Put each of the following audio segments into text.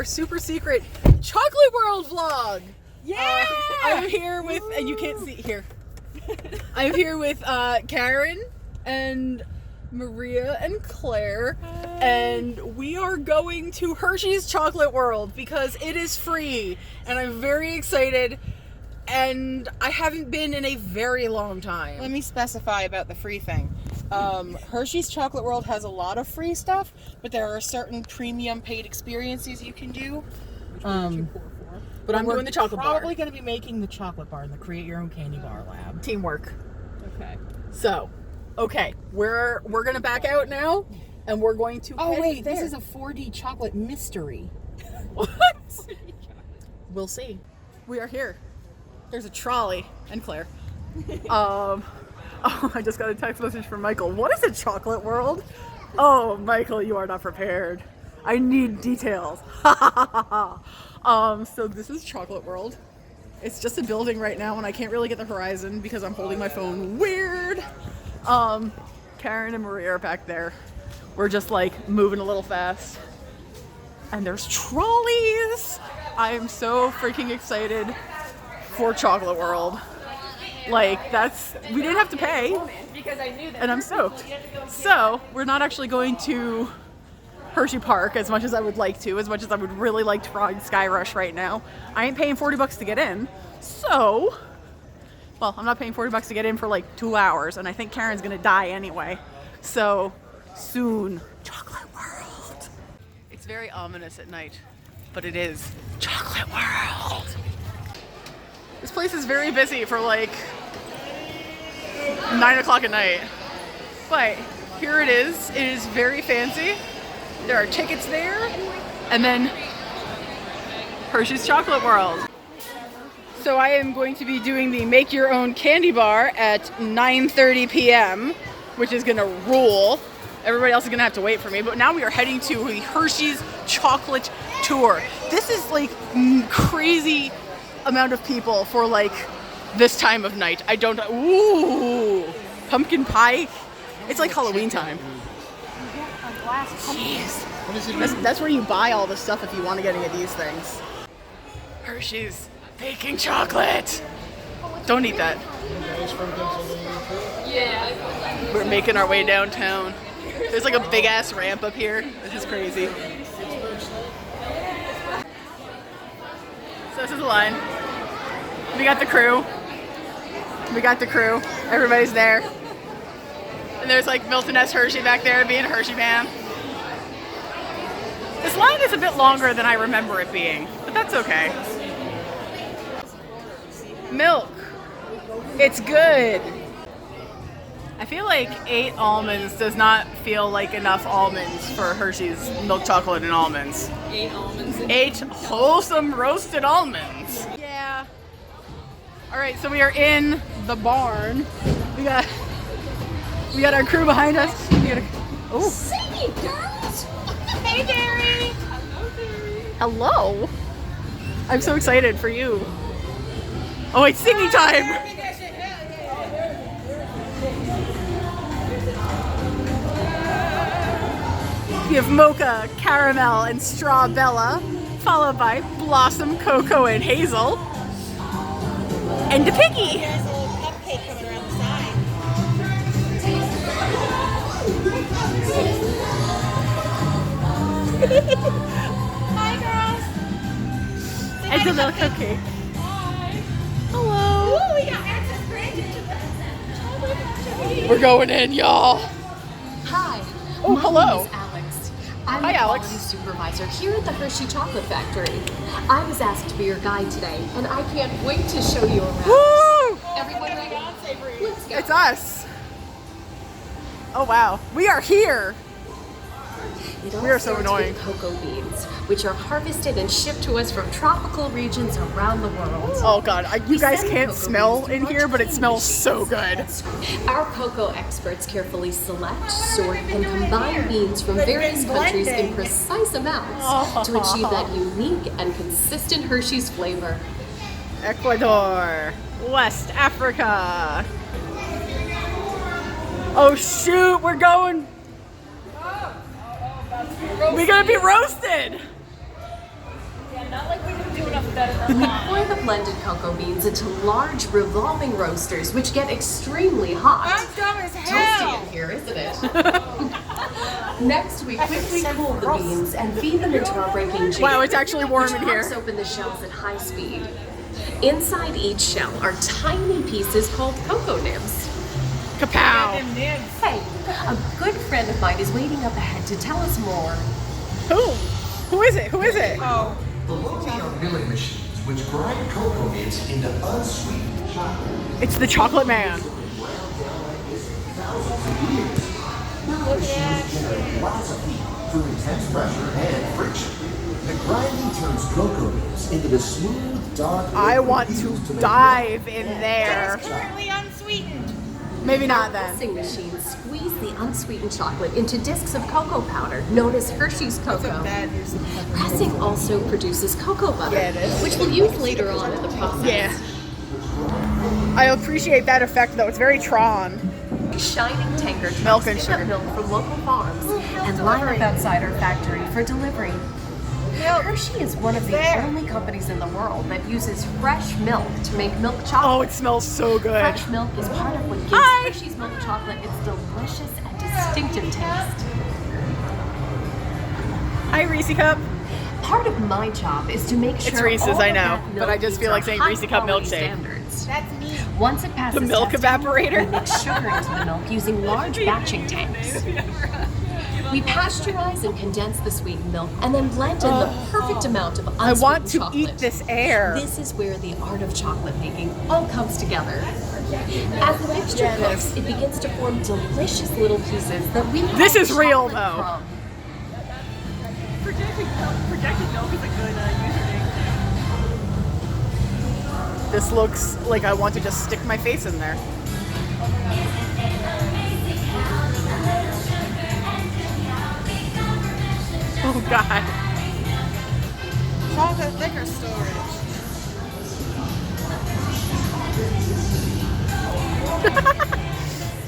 super secret Chocolate World vlog. Yeah! I'm here with, and you can't see here. I'm here with Karen and Maria and Claire, and we are going to Hershey's Chocolate World because it is free, and I'm very excited, and I haven't been in a very long time. Let me specify about the free thing. Hershey's Chocolate World has a lot of free stuff, but there are certain premium paid experiences you can do. But I'm doing the chocolate bar. We're probably going to be making the chocolate bar in the Create Your Own Candy Bar lab. Teamwork. Okay. So, okay, we're gonna back out now, and we're going to. Oh head wait, there. this is a 4D chocolate mystery. What? We'll see. We are here. There's a trolley and Claire. Oh, I just got a text message from Michael. What is a chocolate world? Oh, Michael, you are not prepared. I need details. So this is Chocolate World. It's just a building right now, and I can't really get the horizon because I'm holding my phone weird. Karen and Maria are back there. We're just like moving a little fast. And there's trolleys. I am so freaking excited for Chocolate World. Like, we didn't have to pay, and I'm stoked. So, we're not actually going to Hershey Park as much as I would like to, as much as I would really like to ride Sky Rush right now. I ain't paying $40 to get in, so, well, I'm not paying $40 to get in for like 2 hours, and I think Karen's gonna die anyway. So, soon, Chocolate World. It's very ominous at night, but it is Chocolate World. This place is very busy for like 9 o'clock at night, but here it is. It is very fancy. There are tickets there, and then Hershey's Chocolate World. So I am going to be doing the Make Your Own Candy Bar at 9:30 p.m., which is gonna rule. Everybody else is gonna have to wait for me, but now we are heading to the Hershey's Chocolate Tour. This is like crazy amount of people for like this time of night. I don't, ooh, pumpkin pie. It's like Halloween time. Jeez. That's where you buy all the stuff if you want to get any of these things. Hershey's baking chocolate. Don't eat that. We're making our way downtown. There's like a big ass ramp up here. This is crazy. So this is the line. We got the crew. Everybody's there. And there's like Milton S. Hershey back there being a Hershey man. This line is a bit longer than I remember it being, but that's okay. Milk. It's good. I feel like 8 almonds does not feel like enough almonds for Hershey's milk chocolate and almonds. 8 almonds. 8 wholesome roasted almonds. Yeah. All right, so we are in the barn. We got our crew behind us. Oh. Hey, girls! Hey, Derry! Hello, Derry. Hello. I'm so excited for you. Oh, it's singing time. We have mocha, caramel, and straw bella, followed by blossom, cocoa, and hazel. And the piggy. There's a little cupcake coming around the side. Hi, girls. And the little cupcake. Hi. Hello. Ooh, we got access granted to We're going in, y'all. Hi. Oh, my hello. name is Alex. I'm Hi, the Alex. quality supervisor here at the Hershey Chocolate Factory. I was asked to be your guide today, and I can't wait to show you around. Woo! Everyone ready? Let's go. It's us. Oh, wow. We are here. It all We are so starts annoying. with cocoa beans, which are harvested and shipped to us from tropical regions around the world. Oh, God. You guys send can't cocoa smell beans to in here, but it March smells so good. Our cocoa experts carefully select, sort, and combine beans from various countries in precise amounts to achieve that unique and consistent Hershey's flavor. Ecuador. West Africa. Oh, shoot. We're going. We're gonna be roasted. Not like we can do enough better We than that. pour the blended cocoa beans into large revolving roasters, which get extremely hot. I'm dumb as Toasty hell. in here, isn't it? Next, we quickly cool the beans and feed them into our breaking jig. Wow, it's actually warm which in here. pops open the shells at high speed. Inside each shell are tiny pieces called cocoa nibs. Kapow! Them nibs. Hey, a good friend of mine is waiting up ahead to tell us more. Who? Who is it? Who is it? Oh, Below me are milling machines which grind cocoa nibs into unsweetened chocolate. It's the Chocolate Man. Generate lots of heat through intense pressure and friction. The grinding turns cocoa nibs into the smooth, dark. I liquid want to used make dive in there. it's currently unsweetened. Maybe not then. Pressing machines squeeze the unsweetened chocolate into discs of cocoa powder, known as Hershey's That's a cocoa. bad use of Pressing also produces cocoa butter, Yeah, it is. which we'll use later on in the process. Yeah. I appreciate that effect though. It's very Tron. Shining tanker Milk trucks and pick up sugar. milk from local farms and line up outside our factory for delivery. Hershey is one of the only companies in the world that uses fresh milk to make milk chocolate. Oh, it smells so good. Fresh milk is part of what gives Hi. Hershey's milk chocolate its delicious and distinctive taste. Hi, Reese Cup. Part of my job is to make sure Reese's, all I of know, that but milk I just meets feel like our saying Reese Cup high-quality milkshake. standards. That's me. Once it passes The milk testing, evaporator? we mix sugar into the milk using large batching tanks. We pasteurize and condense the sweetened milk and then blend in the perfect amount of unsweetened I want to chocolate. eat this air. This is where the art of chocolate making all comes together. As the mixture cooks, it begins to form delicious little pieces that we call This is real, chocolate though. crumbs. Projected milk is a good username. This looks like I want to just stick my face in there. Oh God. Chocolate liquor storage.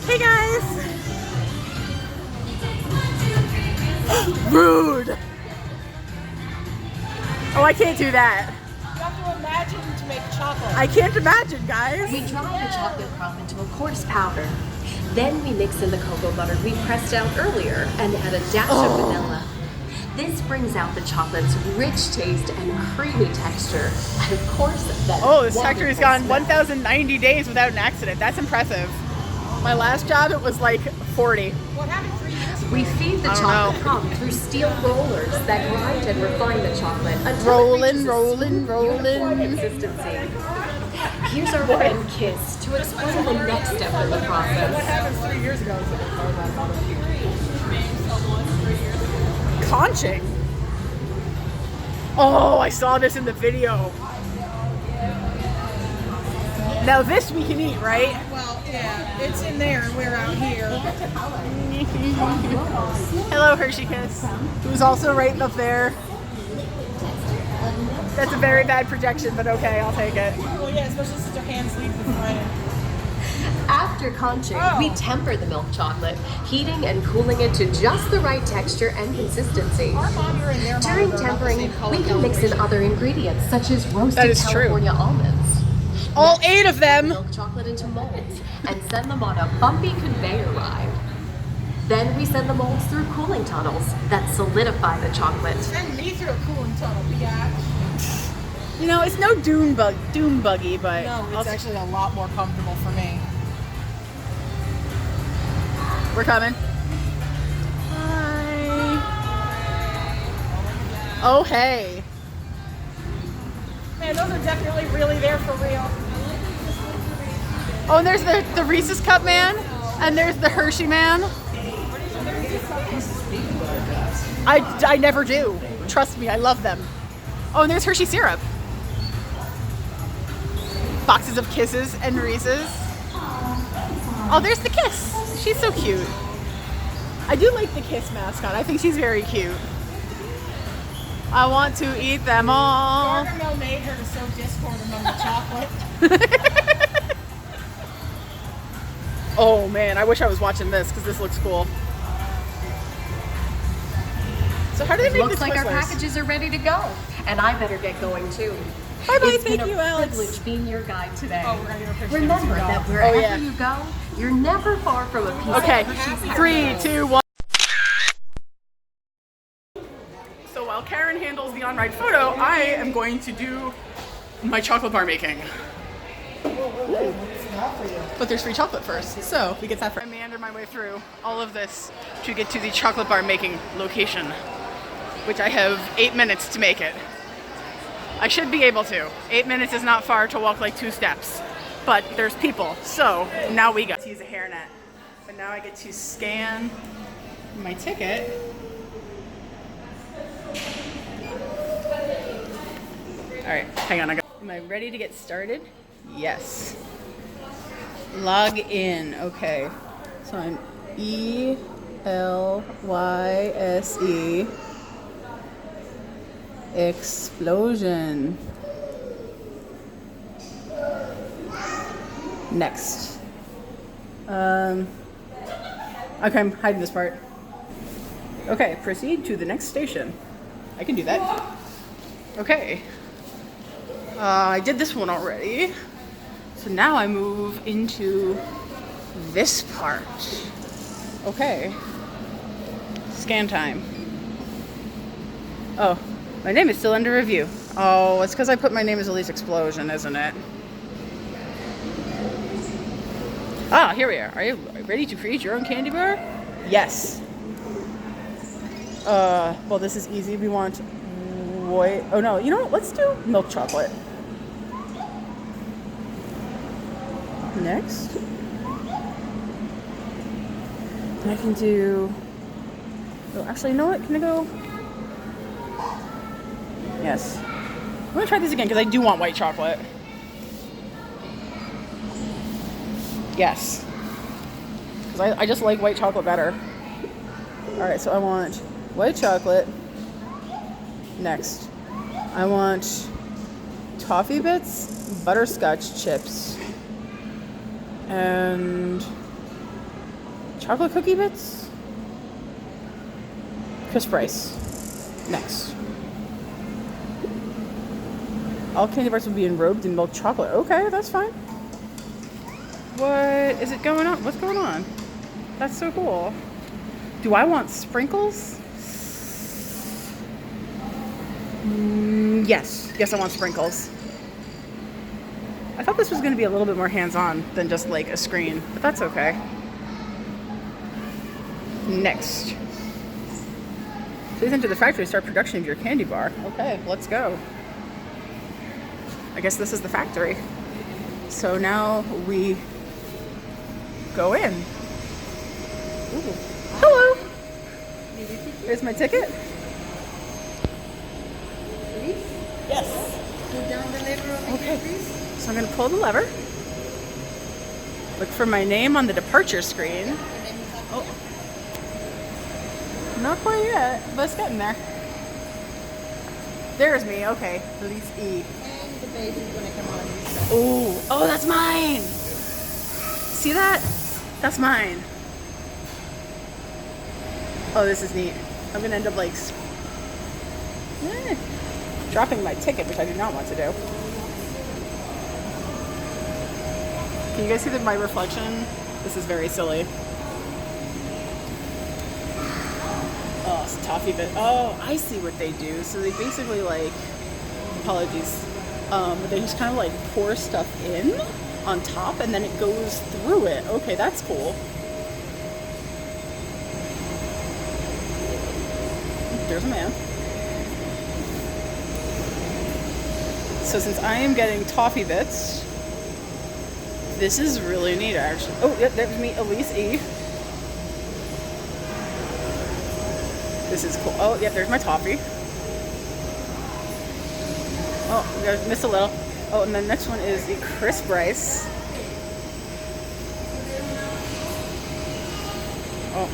Hey guys. Rude. Oh, I can't do that. You have to imagine to make chocolate. I can't imagine, guys. We dry the chocolate crumb into a coarse powder. Then we mix in the cocoa butter we pressed out earlier and add a dash of vanilla. This brings out the chocolate's rich taste and creamy texture. And of course, that Oh, this factory's gone wonderful smell. 1,090 days without an accident. That's impressive. My last job, it was like 40. What happened 3 years ago? We feed the I don't chocolate know. crumb through steel rollers that grind and refine the chocolate until Rolling, it reaches a rolling, smooth, rolling. uniform consistency. Here's our friend Kiss to explain the next step in the What process. happened 3 years ago? Conching. Oh, I saw this in the video. Now this we can eat, right? Well, yeah, it's in there and we're out here. Hello, Hershey Kiss, who's also right up there. That's a very bad projection, but okay, I'll take it. Well, yeah, especially since our hands leave the front. After conching, we temper the milk chocolate, heating and cooling it to just the right texture and consistency. Our monitor and their During monitor are not the tempering, same color we can mix in calibration. other ingredients such as That roasted is true. California almonds. All 8 of them. Milk chocolate into molds and send them on a bumpy conveyor ride. Then we send the molds through cooling tunnels that solidify the chocolate. Send me through a cooling tunnel, biatch. You know, it's no doom buggy, but No, I'll- it's actually a lot more comfortable for me. we're coming. Hi. Oh, hey. Man, those are definitely really there for real. Oh, and there's the Reese's Cup man, and there's the Hershey man. I never do. Trust me, I love them. Oh, and there's Hershey syrup. Boxes of Kisses and Reese's. Oh, there's the Kiss. She's so cute. I do like the Kiss mascot. I think she's very cute. I want to eat them all. Gargamel made her to sow discord among the chocolate. Oh man, I wish I was watching this because this looks cool. So how do they make Looks the like our Twizzlers? packages are ready to go. And I better get going too. Bye-bye, It's been thank you, a Alex. privilege being your guide today. Oh, we're gonna do a picture Remember as we go. that wherever yeah. you go, you're never far from a piece Okay, of Hershey's 3, 2, 1. So while Karen handles the on-ride photo, I am going to do my chocolate bar making. But there's free chocolate first, so we get that first. I meander my way through all of this to get to the chocolate bar making location, which I have 8 minutes to make it. I should be able to. 8 minutes is not far to walk like 2 steps, but there's people, so now we go. To use a hairnet, but now I get to scan my ticket. All right, hang on. Am I ready to get started? Yes. Log in. Okay. So I'm ELYSE. Explosion. Next. Okay, I'm hiding this part. Okay, proceed to the next station. I can do that. Okay. I did this one already. So now I move into this part. Okay. Scan time. Oh, my name is still under review. Oh, it's because I put my name as Elyse Explosion, isn't it? Ah, here we are. Are you ready to create your own candy bar? Yes. Well, this is easy. We want white. Oh no, you know what? Let's do milk chocolate. Next. I can do. Oh, actually, you know what? Can I go? Yes. I'm gonna try this again because I do want white chocolate. Yes. Because I just like white chocolate better. Alright, so I want white chocolate. Next. I want toffee bits, butterscotch chips, and chocolate cookie bits. Crisp rice. Next. All candy bars will be enrobed in milk chocolate. Okay, that's fine. What is it going on? What's going on? That's so cool. Do I want sprinkles? Yes. Yes, I want sprinkles. I thought this was going to be a little bit more hands-on than just like a screen, but that's okay. Next. Please enter the factory to start production of your candy bar. Okay, let's go. I guess this is the factory. So now we go in. Ooh. Hello. Here's my ticket. Yes. Okay. So I'm going to pull the lever. Look for my name on the departure screen. Oh. Not quite yet, but it's getting there. There's me. Okay. Elyse E. And the baby's gonna come on. Oh, oh, that's mine. See that? That's mine. Oh, this is neat. I'm gonna end up like dropping my ticket, which I do not want to do. Can you guys see my reflection? This is very silly. Oh, it's toffee bit. Oh, I see what they do. So they basically like, apologies, but they just kind of like pour stuff in on top and then it goes through it. Okay, that's cool. There's a man. So since I am getting toffee bits, this is really neat actually. Oh, yep, there's me, Elyse E. This is cool. Oh, yep, there's my toffee. Oh, I missed a little. Oh, and the next one is the crisp rice. Oh.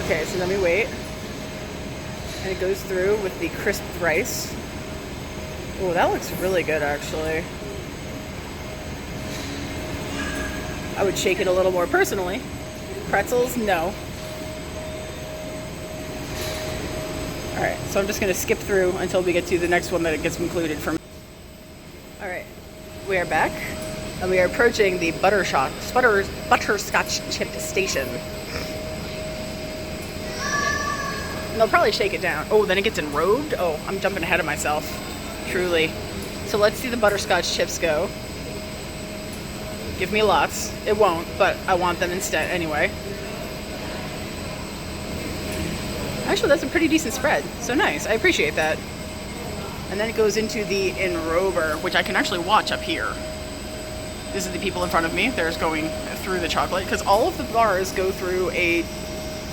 Okay, so let me wait. And it goes through with the crisp rice. Oh, that looks really good actually. I would shake it a little more personally. Pretzels, no. All right, so I'm just gonna skip through until we get to the next one that it gets included for me. All right, we are back, and we are approaching the butterscotch chip station. And they'll probably shake it down. Oh, then it gets enrobed? Oh, I'm jumping ahead of myself, truly. So let's see the butterscotch chips go. Give me lots. It won't, but I want them instead anyway. Actually, that's a pretty decent spread. So nice. I appreciate that. And then it goes into the enrober, which I can actually watch up here. This is the people in front of me. They're just going through the chocolate, because all of the bars go through a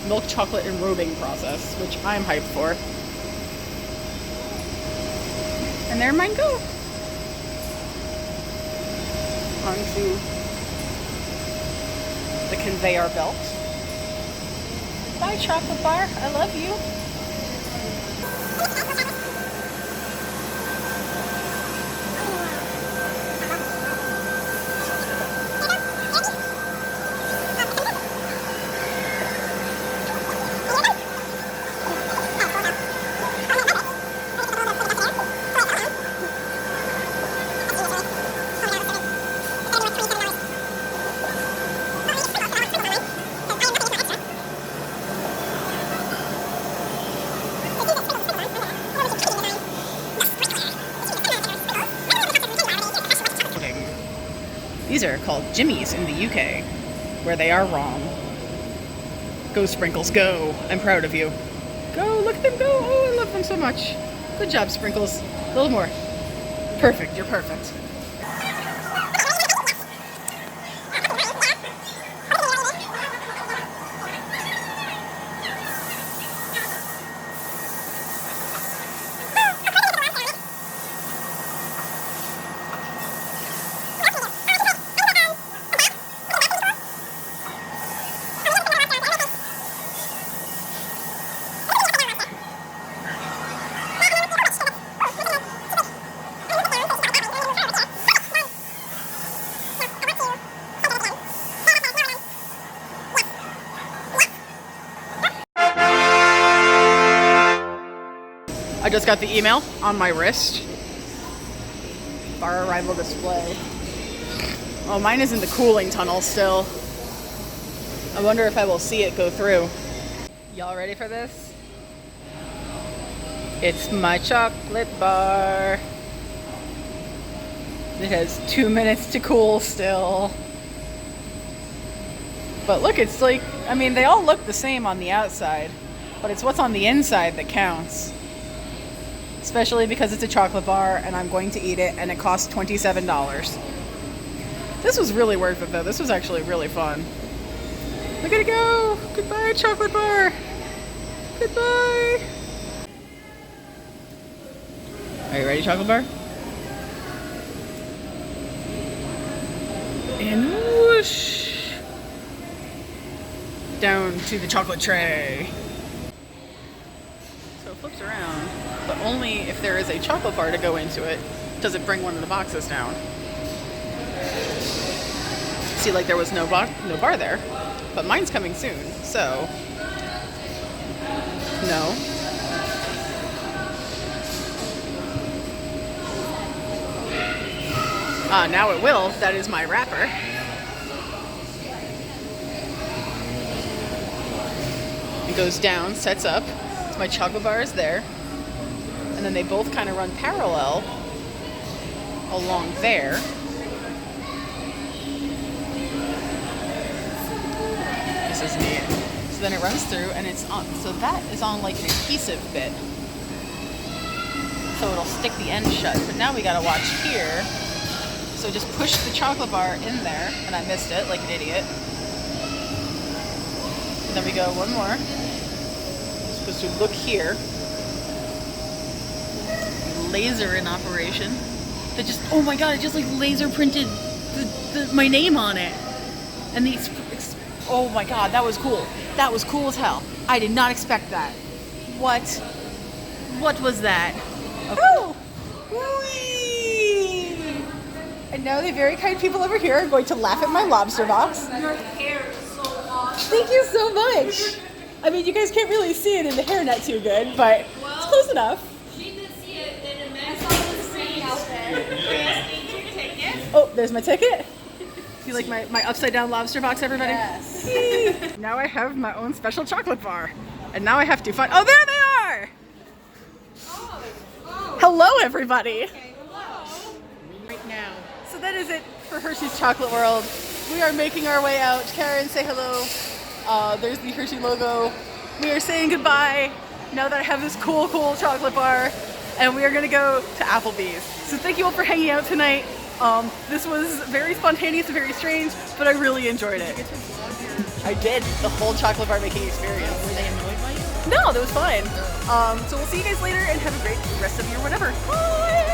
milk chocolate enrobing process, which I'm hyped for. And there mine go. Onto the conveyor belt. Bye, chocolate bar. I love you. These are called Jimmy's in the UK, where they are wrong. Go, Sprinkles, go. I'm proud of you. Go, look at them go. Oh, I love them so much. Good job, Sprinkles. A little more. Perfect, you're perfect. I just got the email on my wrist. Bar arrival display. Oh, mine is in the cooling tunnel still. I wonder if I will see it go through. Y'all ready for this? It's my chocolate bar. It has 2 minutes to cool still. But look, it's like, I mean, they all look the same on the outside, but it's what's on the inside that counts. Especially because it's a chocolate bar and I'm going to eat it and it costs $27. This was really worth it though. This was actually really fun. Look at it go! Goodbye, chocolate bar! Goodbye! Are you ready, chocolate bar? And whoosh! Down to the chocolate tray. So it flips around, but only if there is a chocolate bar to go into it does it bring one of the boxes down. See, like there was no bar there, but mine's coming soon, so no. Now it will. That is my wrapper. It goes down, sets up. My chocolate bar is there, and then they both kind of run parallel along there. This is neat. So then it runs through and it's on, so that is on like an adhesive bit, so it'll stick the end shut. But now we gotta watch here. So just push the chocolate bar in there, and I missed it like an idiot. And then we go one more. Supposed to look here. Laser in operation. That just, oh my god, it just like laser printed my name on it. And these, oh my god, that was cool. That was cool as hell. I did not expect that. What was that? Oh! Whee! And now the very kind people over here are going to laugh at my lobster box. Your hair is so awesome. Thank you so much. I mean, you guys can't really see it in the hairnet too good, but it's close enough. She did see it in a mess on the screen out there. Yes, need your ticket. Oh, there's my ticket. You like my upside down lobster box, everybody? Yes. Now I have my own special chocolate bar. And now I have to find, oh, there they are! Hello, everybody. Right now. So that is it for Hershey's Chocolate World. We are making our way out. Karen, say hello. There's the Hershey logo. We are saying goodbye now that I have this cool chocolate bar. And we are gonna go to Applebee's. So thank you all for hanging out tonight. This was very spontaneous and very strange, but I really enjoyed it. I did, the whole chocolate bar making experience. Were they annoyed by you? No, that was fine. So we'll see you guys later and have a great rest of your whatever. Bye!